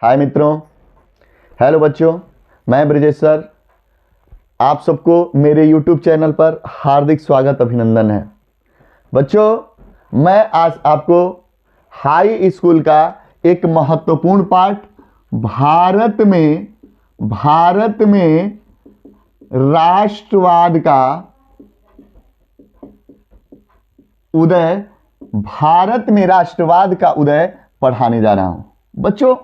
हाय मित्रों, हेलो बच्चों, मैं ब्रिजेश सर। आप सबको मेरे YouTube चैनल पर हार्दिक स्वागत अभिनंदन है। बच्चों, मैं आज आपको हाई स्कूल का एक महत्वपूर्ण पाठ भारत में राष्ट्रवाद का उदय पढ़ाने जा रहा हूं। बच्चों,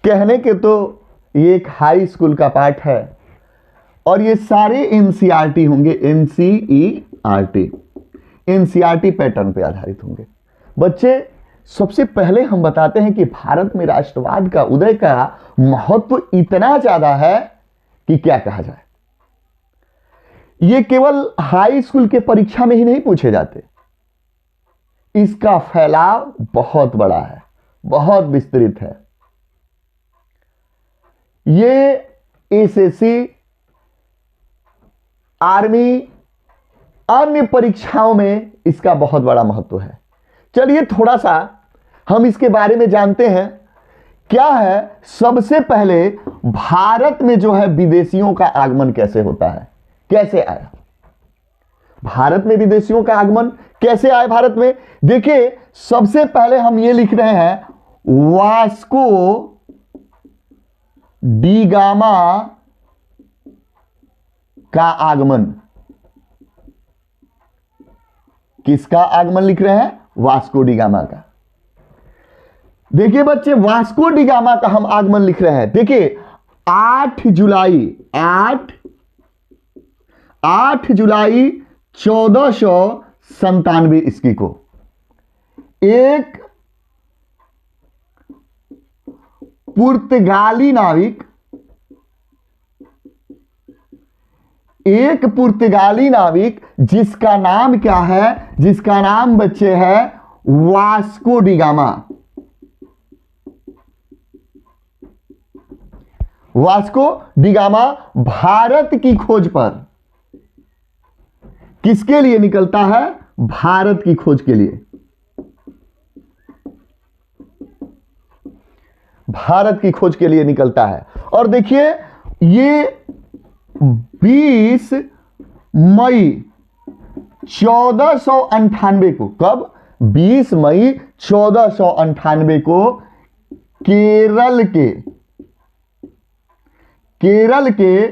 कहने के तो ये एक हाई स्कूल का पाठ है और ये सारे एनसीईआरटी होंगे, एनसीईआरटी पैटर्न पे आधारित होंगे। बच्चे, सबसे पहले हम बताते हैं कि भारत में राष्ट्रवाद का उदय का महत्व इतना ज्यादा है कि क्या कहा जाए। ये केवल हाई स्कूल के परीक्षा में ही नहीं पूछे जाते, इसका फैलाव बहुत बड़ा है, बहुत विस्तृत है। ये एसएससी, आर्मी, अन्य परीक्षाओं में इसका बहुत बड़ा महत्व है। चलिए थोड़ा सा हम इसके बारे में जानते हैं। क्या है, सबसे पहले भारत में जो है विदेशियों का आगमन कैसे होता है, कैसे आया भारत में विदेशियों का आगमन कैसे आया भारत में। देखिए, सबसे पहले हम ये लिख रहे हैं, वास्को डी गामा का आगमन। किसका आगमन लिख रहे हैं? वास्को डी गामा का। देखिए बच्चे, वास्को डी गामा का हम आगमन लिख रहे हैं। देखिए 8 जुलाई 1497 ईस्वी को एक पुर्तगाली नाविक जिसका नाम क्या है? जिसका नाम बच्चे है Vasco D gamma. Vasco D gamma Bharat की खोज पर किसके लिए निकलता है? भारत की खोज के लिए, भारत की खोज के लिए निकलता है। और देखिए, ये 20 मई 1498 को, कब? 20 मई 1498 को केरल के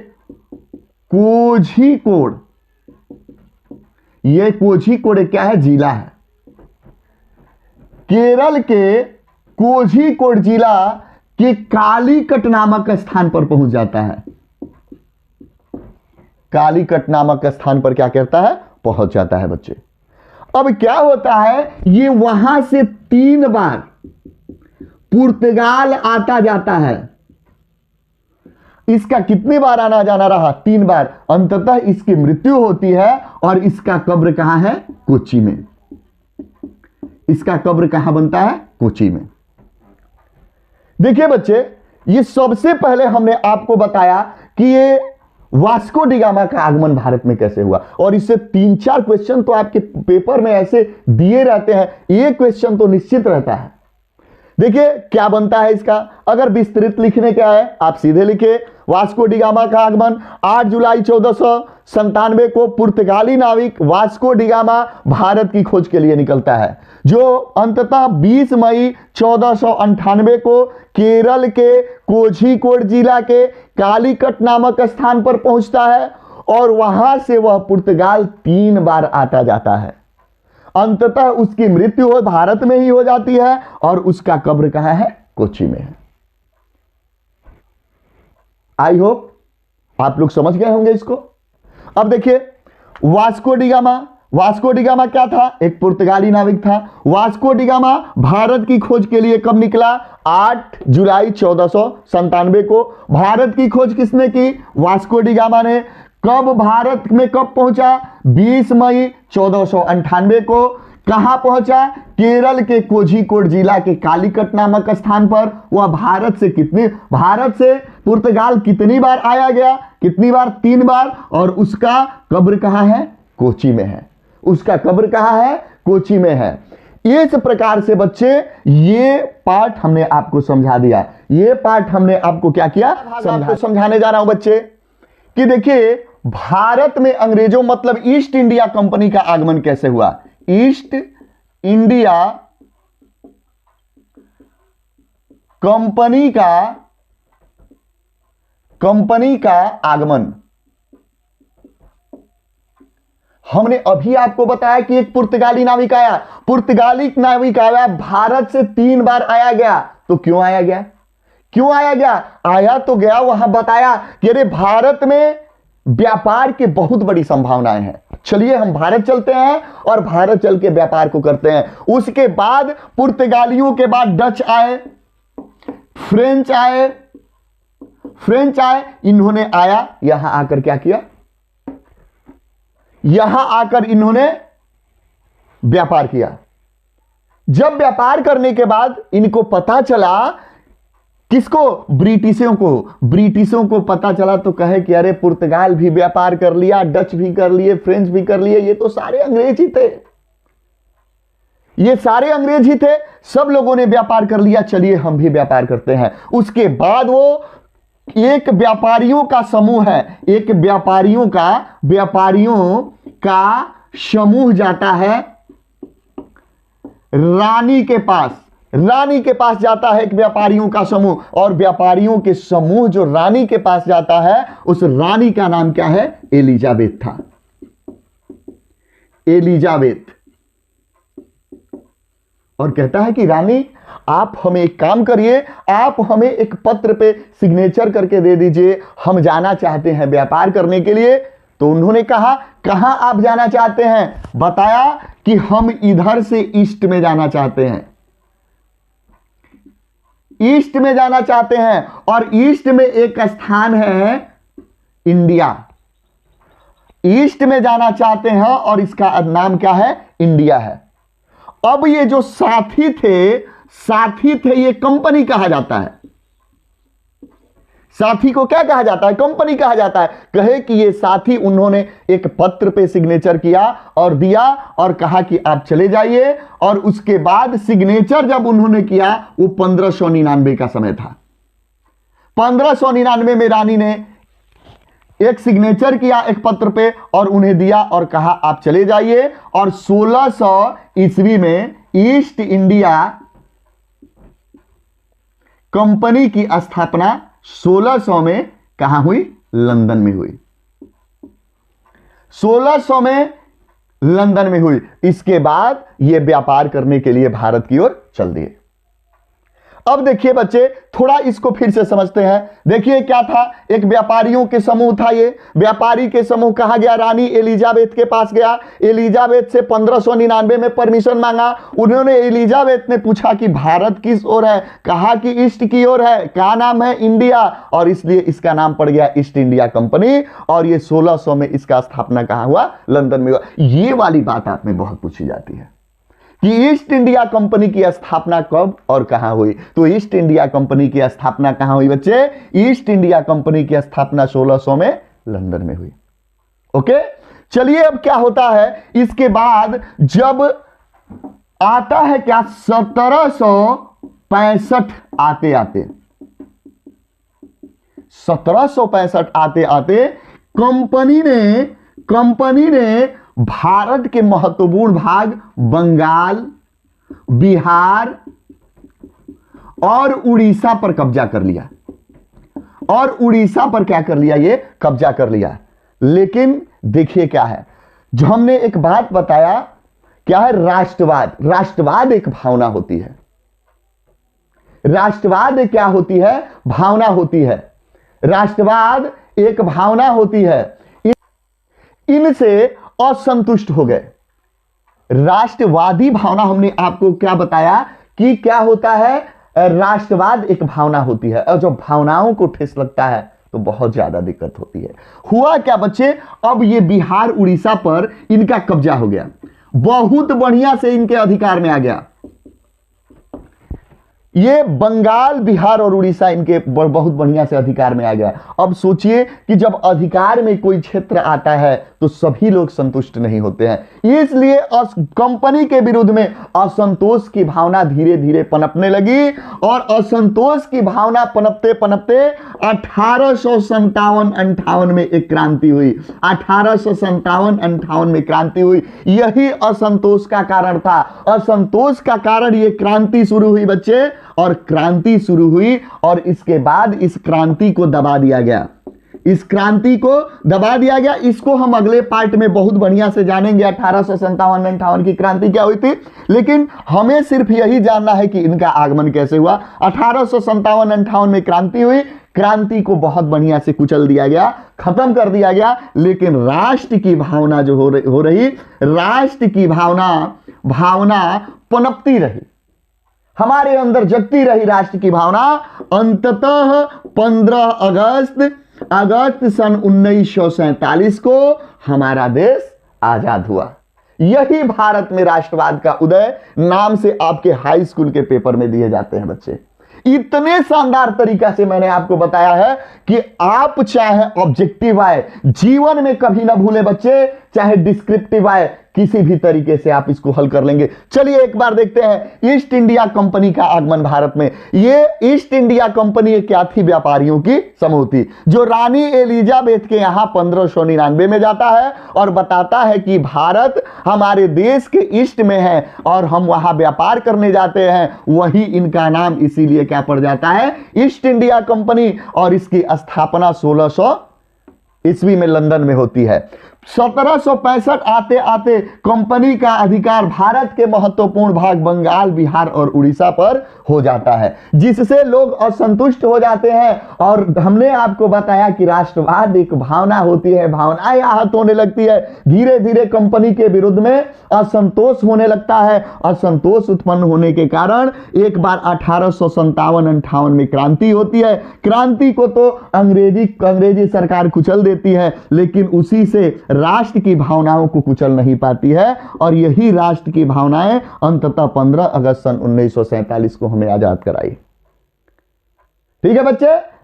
कोझिकोड, यह कोझिकोड क्या है? जिला है। केरल के कोझिकोड जिला के कालीकट नामक स्थान पर पहुंच जाता है। कालीकट नामक स्थान पर क्या करता है? पहुंच जाता है बच्चे। अब क्या होता है, ये वहां से 3 बार पुर्तगाल आता जाता है। इसका कितनी बार आना जाना रहा? 3 बार। अंततः इसकी मृत्यु होती है और इसका कब्र कहां है? कोच्चि में। इसका कब्र कहां बनता है? कोच्चि में। देखिए बच्चे, ये सबसे पहले हमने आपको बताया कि ये वास्को डी गामा का आगमन भारत में कैसे हुआ, और इससे 3-4 क्वेश्चन तो आपके पेपर में ऐसे दिए रहते हैं, ये क्वेश्चन तो निश्चित रहता है। देखिए क्या बनता है इसका। अगर विस्तृत लिखने क्या है, आप सीधे लिखे, वास्को डी गामा का आगमन 8 जुलाई 1497 को पुर्तगाली नाविक वास्को डी गामा भारत की खोज के लिए निकलता है, जो अंततः 20 मई 1498 को केरल के कोझिकोड जिला के कालीकट नामक स्थान पर पहुंचता है और वहां से वह पुर्तगाल 3 बार आता जाता है। अंततः उसकी मृत्यु हो भारत में ही हो जाती है और उसका कब्र कहां है? कोच्चि में है। आई होप आप लोग समझ गए होंगे इसको। अब देखिए, वास्को डी गामा क्या था? एक पुर्तगाली नाविक था। वास्को डी गामा भारत की खोज के लिए कब निकला? 8 जुलाई 1497 को। भारत की खोज किसने की? वास्को डी गामा ने। कब भारत में कब पहुंचा? 20 मई 1498 को। कहां पहुंचा? केरल के कोझिकोड जिला के कालीकट नामक स्थान पर। वह भारत से पुर्तगाल कितनी बार आया गया? कितनी बार? 3 बार। और उसका कब्र कहां है? कोच्चि में है। उसका कब्र कहां है? कोच्चि में है। इस प्रकार से बच्चे ये पार्ट हमने आपको समझा दिया। ये पार्ट हमने आपको क्या किया, समझाने जा रहा हूं बच्चे कि देखिए भारत में अंग्रेजों मतलब ईस्ट इंडिया कंपनी का आगमन कैसे हुआ। ईस्ट इंडिया कंपनी का आगमन हमने अभी आपको बताया कि एक पुर्तगाली नाविक आया। पुर्तगाली नाविक आया, भारत से 3 बार आया गया। तो क्यों आया गया, क्यों आया गया? आया तो गया, वहां बताया कि अरे भारत में व्यापार की बहुत बड़ी संभावनाएं हैं, चलिए हम भारत चलते हैं और भारत चल के व्यापार को करते हैं। उसके बाद पुर्तगालियों के बाद डच आए, फ्रेंच आए। इन्होंने आया, यहां आकर क्या किया, यहां आकर इन्होंने व्यापार किया। जब व्यापार करने के बाद इनको पता चला, किसको, ब्रिटिशों को पता चला तो कहे कि अरे पुर्तगाल भी व्यापार कर लिया, डच भी कर लिए, फ्रेंच भी कर लिए, ये तो सारे अंग्रेज ही थे, ये सारे अंग्रेज ही थे, सब लोगों ने व्यापार कर लिया, चलिए हम भी व्यापार करते हैं। उसके बाद वो एक व्यापारियों का समूह है, एक व्यापारियों का समूह जाता है रानी के पास जाता है एक व्यापारियों का समूह, और व्यापारियों के समूह जो रानी के पास जाता है, उस रानी का नाम क्या है, एलिजाबेथ था, एलिजाबेथ। और कहता है कि रानी आप हमें एक काम करिए, आप हमें एक पत्र पे सिग्नेचर करके दे दीजिए, हम जाना चाहते हैं व्यापार करने के लिए। तो उन्होंने कहा कहां आप जाना चाहते हैं, बताया कि हम इधर से ईस्ट में जाना चाहते हैं, ईस्ट में जाना चाहते हैं, और ईस्ट में एक स्थान है इंडिया, ईस्ट में जाना चाहते हैं और इसका नाम क्या है, इंडिया है। अब ये जो साथी थे ये कंपनी कहा जाता है, साथी को क्या कहा जाता है, कंपनी कहा जाता है। कहे कि ये साथी, उन्होंने एक पत्र पे सिग्नेचर किया और दिया और कहा कि आप चले जाइए, और उसके बाद सिग्नेचर जब उन्होंने किया वो 1599 का समय था। 1599 में रानी ने एक सिग्नेचर किया एक पत्र पे और उन्हें दिया और कहा आप चले जाइए, और 1600 ईस्वी में ईस्ट इंडिया कंपनी की स्थापना 1600 में कहां हुई, लंदन में हुई, 1600 में लंदन में हुई। इसके बाद यह व्यापार करने के लिए भारत की ओर चल दिए। अब देखिए बच्चे थोड़ा इसको फिर से समझते हैं। देखिए क्या था, एक व्यापारियों के समूह था, ये व्यापारी के समूह कहा गया, रानी एलिजाबेथ के पास गया, एलिजाबेथ से 1599 में परमिशन मांगा। उन्होंने, एलिजाबेथ ने पूछा कि भारत किस ओर है, कहा कि ईस्ट की ओर है, क्या नाम है, इंडिया, और इसलिए इसका नाम पड़ गया ईस्ट इंडिया कंपनी। और ये 1600 में इसका स्थापना कहां हुआ, लंदन में हुआ। ये वाली बात आप में बहुत पूछी जाती है कि ईस्ट इंडिया कंपनी की स्थापना कब और कहां हुई। तो ईस्ट इंडिया कंपनी की स्थापना कहां हुई बच्चे, ईस्ट इंडिया कंपनी की स्थापना 1600 में लंदन में हुई। ओके, चलिए अब क्या होता है, इसके बाद जब आता है क्या, 1765 आते आते 1765 आते आते कंपनी ने भारत के महत्वपूर्ण भाग बंगाल, बिहार और उड़ीसा पर कब्जा कर लिया, और उड़ीसा पर क्या कर लिया, ये कब्जा कर लिया। लेकिन देखिए क्या है, जो हमने एक बात बताया, क्या है, राष्ट्रवाद एक भावना होती है। राष्ट्रवाद क्या होती है, भावना होती है। राष्ट्रवाद एक भावना होती है। इनसे असंतुष्ट हो गए। राष्ट्रवादी भावना, हमने आपको क्या बताया कि क्या होता है, राष्ट्रवाद एक भावना होती है, और जो भावनाओं को ठेस लगता है तो बहुत ज्यादा दिक्कत होती है। हुआ क्या बच्चे, अब ये बिहार उड़ीसा पर इनका कब्जा हो गया, बहुत बढ़िया से इनके अधिकार में आ गया। ये बंगाल, बिहार और उड़ीसा इनके बहुत बढ़िया से अधिकार में आ गया। अब सोचिए कि जब अधिकार में कोई क्षेत्र आता है तो सभी लोग संतुष्ट नहीं होते हैं, इसलिए कंपनी के विरुद्ध में असंतोष की भावना धीरे धीरे पनपने लगी और असंतोष की भावना पनपते पनपते 1857-58 में एक क्रांति हुई। 1857-58 में क्रांति हुई। यही असंतोष का कारण था। असंतोष का कारण ये क्रांति शुरू हुई बच्चे, और क्रांति शुरू हुई और इसके बाद इस क्रांति को दबा दिया गया। इस क्रांति को दबा दिया गया। इसको हम अगले पार्ट में बहुत बढ़िया से जानेंगे 1857-58 की क्रांति क्या हुई थी, लेकिन हमें सिर्फ यही जानना है कि इनका आगमन कैसे हुआ। 1857-58 में क्रांति हुई। क्रांति को बहुत बढ़िया से कुचल दिया गया, खत्म कर दिया गया, लेकिन राष्ट्र की भावना जो हो रही, राष्ट्र की भावना पनपती रही, हमारे अंदर जगती रही राष्ट्र की भावना। अंततः 15 अगस्त सन 1947 को हमारा देश आजाद हुआ। यही भारत में राष्ट्रवाद का उदय नाम से आपके हाई स्कूल के पेपर में दिए जाते हैं बच्चे। इतने शानदार तरीका से मैंने आपको बताया है कि आप चाहे ऑब्जेक्टिव आए, जीवन में कभी ना भूले बच्चे, चाहे डिस्क्रिप्टिव आए, किसी भी तरीके से आप इसको हल कर लेंगे। चलिए एक बार देखते हैं ईस्ट इंडिया कंपनी का आगमन भारत में। ये ईस्ट इंडिया कंपनी क्या थी? व्यापारियों की समूह थी, जो रानी एलिजाबेथ के यहां 1599 में जाता है और बताता है कि भारत हमारे देश के ईस्ट में है और हम वहां व्यापार करने जाते हैं। वही इनका नाम इसीलिए क्या पड़ जाता है? East India company. और इसकी स्थापना 1600 ईस्वी में लंदन में होती है। 1765 आते आते कंपनी का अधिकार भारत के महत्वपूर्ण भाग बंगाल, बिहार और उड़ीसा पर हो जाता है, जिससे लोग असंतुष्ट हो जाते हैं। और हमने आपको बताया कि राष्ट्रवाद एक भावना होती है, भावनाएं आहत होने लगती है। धीरे धीरे कंपनी के विरुद्ध में असंतोष होने लगता है। असंतोष उत्पन्न होने के कारण एक बार 1857-58 में क्रांति होती है। क्रांति को तो अंग्रेजी सरकार कुचल देती है, लेकिन उसी से राष्ट्र की भावनाओं को कुचल नहीं पाती है। और यही राष्ट्र की भावनाएं अंततः 15 अगस्त सन 1947 को हमें आजाद कराई। ठीक है बच्चे।